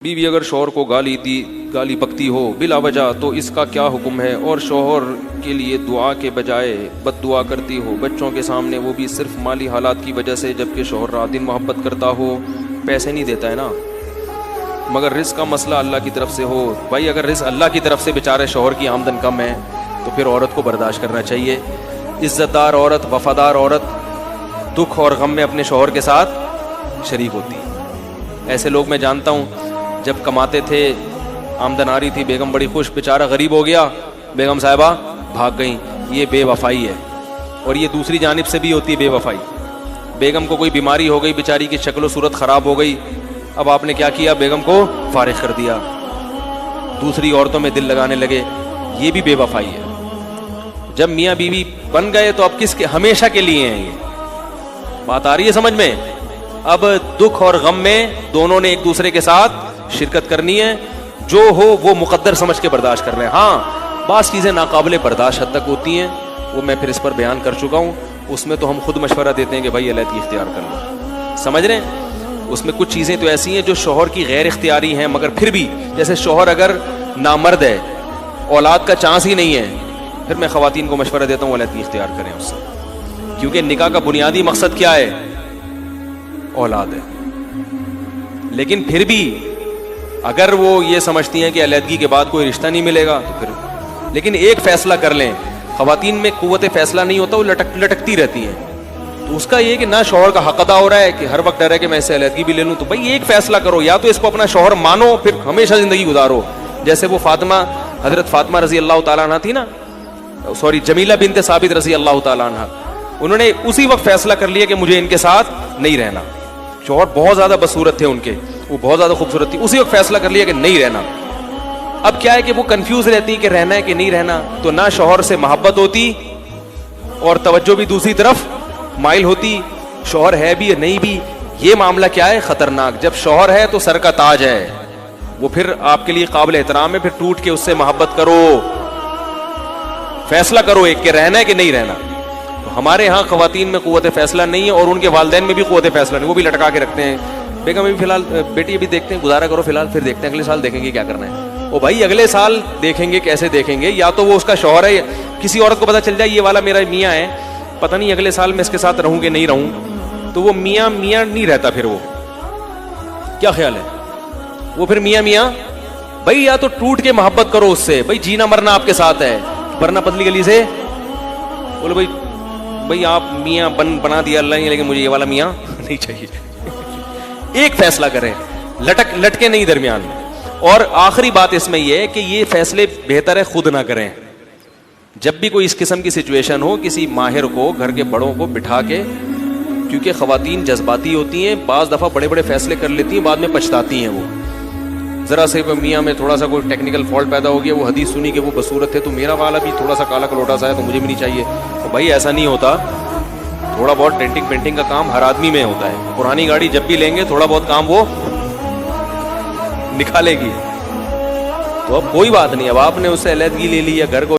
बीवी अगर शौहर को गाली बकती हो बिला वजह तो इसका क्या हुक्म है, और शौहर के लिए दुआ के बजाय बद्दुआ करती हो बच्चों के सामने, वो भी सिर्फ माली हालात की वजह से, जबकि शौहर रात दिन मोहब्बत करता हो, पैसे नहीं देता है ना, मगर रिस्क का मसला अल्लाह की तरफ से हो। भाई अगर रिस्क अल्लाह की तरफ से बेचारे शौहर की आमदन कम है तो फिर औरत को बर्दाश्त करना चाहिए। इज़्ज़तदार औरत, वफादार औरत दुख और गम में अपने शौहर के साथ शरीक होती है। ऐसे लोग मैं जानता हूँ, जब कमाते थे आमदन आ रही थी, बेगम बड़ी खुश, बेचारा गरीब हो गया, बेगम साहिबा भाग गई। ये बेवफाई है। और ये दूसरी जानिब से भी होती है बेवफाई। बेगम को कोई बीमारी हो गई, बेचारी की शक्ल सूरत ख़राब हो गई, अब आपने क्या किया, बेगम को फारिग कर दिया, दूसरी औरतों में दिल लगाने लगे, ये भी बेवफाई है। जब मियाँ बीवी बन गए तो अब किसके, हमेशा के लिए हैं। ये बात आ रही है समझ में। अब दुख और गम में दोनों ने एक दूसरे के साथ शिरकत करनी है, जो हो वो मुकद्दर समझ के बर्दाश्त कर रहे हैं। हाँ, बास चीज़ें नाकाबिले बर्दाश्त हद तक होती हैं, वो मैं फिर इस पर बयान कर चुका हूँ। उसमें तो हम खुद मशवरा देते हैं कि भाई अलग इख्तियार कर लो, समझ रहे हैं। उसमें कुछ चीज़ें तो ऐसी हैं जो शौहर की गैर इख्तियारी हैं, मगर फिर भी जैसे शौहर अगर नामर्द है, औलाद का चांस ही नहीं है, फिर मैं ख़वातीन को मशवरा देता हूँ अलग इख्तियार करें उससे, क्योंकि निकाह का बुनियादी मकसद क्या है, औलाद है। लेकिन फिर भी अगर वो ये समझती हैं कि अलहदगी के बाद कोई रिश्ता नहीं मिलेगा तो फिर, लेकिन एक फैसला कर लें। ख़वातीन में कुव्वत फैसला नहीं होता, वो लटकती रहती हैं। तो उसका ये कि ना शौहर का हक अदा हो रहा है कि हर वक्त डर है कि मैं इससे अलहदगी भी ले लूँ, तो भाई एक फैसला करो, या तो इसको अपना शौहर मानो, फिर हमेशा ज़िंदगी गुजारो। जैसे वो फातिमा, हज़रत फातिमा रज़ी अल्लाह तआला अन्हा थी ना, सॉरी जमीला बिनत साबित रज़ी अल्लाह तआला अन्हा, उन्होंने उसी वक्त फैसला कर लिया कि मुझे इनके साथ नहीं रहना। शौहर बहुत ज़्यादा बसूरत थे उनके, वो बहुत ज़्यादा खूबसूरत थी, उसी वक्त फैसला कर लिया कि नहीं रहना। अब क्या है कि वो कंफ्यूज रहती कि रहना है कि नहीं रहना, तो ना शौहर से मोहब्बत होती और तवज्जो भी दूसरी तरफ माइल होती, शौहर है भी या नहीं भी। ये मामला क्या है, खतरनाक। जब शौहर है तो सर का ताज है, वो फिर आपके लिए काबिल एहतराम है, फिर टूट के उससे मोहब्बत करो, फैसला करो एक के रहना है कि नहीं रहना। तो हमारे यहाँ ख़वातीन में क़ुव्वत फैसला नहीं है, और उनके वालिदैन में भी क़ुव्वत फैसला नहीं, वो भी लटका के रखते हैं। बेगम अभी फिलहाल, बेटी अभी देखते हैं, गुजारा करो फिलहाल, फिर देखते हैं अगले साल देखेंगे क्या करना है। ओ भाई अगले साल देखेंगे, कैसे देखेंगे? या तो वो उसका शौहर है, किसी औरत को पता चल जाए ये वाला मेरा मियाँ है, पता नहीं अगले साल मैं इसके साथ रहूं कि नहीं रहूं, तो वो मियाँ मियाँ नहीं रहता, फिर वो क्या ख्याल है, वो फिर मियाँ मियाँ। भाई या तो टूट के मोहब्बत करो उससे, भाई जीना मरना आपके साथ है, वरना पतली गली से बोलो भाई आप मियाँ बना दिया अल्लाह ने, लेकिन मुझे ये वाला मियाँ नहीं चाहिए। एक फैसला करें, लटके नहीं दरमियान में। और आखिरी बात इसमें यह है कि ये फैसले बेहतर है खुद ना करें। जब भी कोई इस किस्म की सिचुएशन हो, किसी माहिर को, घर के बड़ों को बिठा के, क्योंकि ख़वातीन जज्बाती होती हैं, बाज़ दफ़ा बड़े बड़े फैसले कर लेती हैं, बाद में पछताती हैं। वो ज़रा से मियाँ में थोड़ा सा कोई टेक्निकल फॉल्ट पैदा हो गया, वो हदीस सुनी कि वो बसूरत है, तो मेरा वाला भी थोड़ा सा काला कलोटा सा है, तो मुझे भी नहीं चाहिए। तो भाई ऐसा नहीं होता, थोड़ा बहुत डेंटिंग पेंटिंग का काम हर आदमी में होता है। पुरानी गाड़ी जब भी लेंगे थोड़ा बहुत काम वो निकालेगी। तो अब कोई बात नहीं, अब आपने उससे अलहदगी ले ली या घर को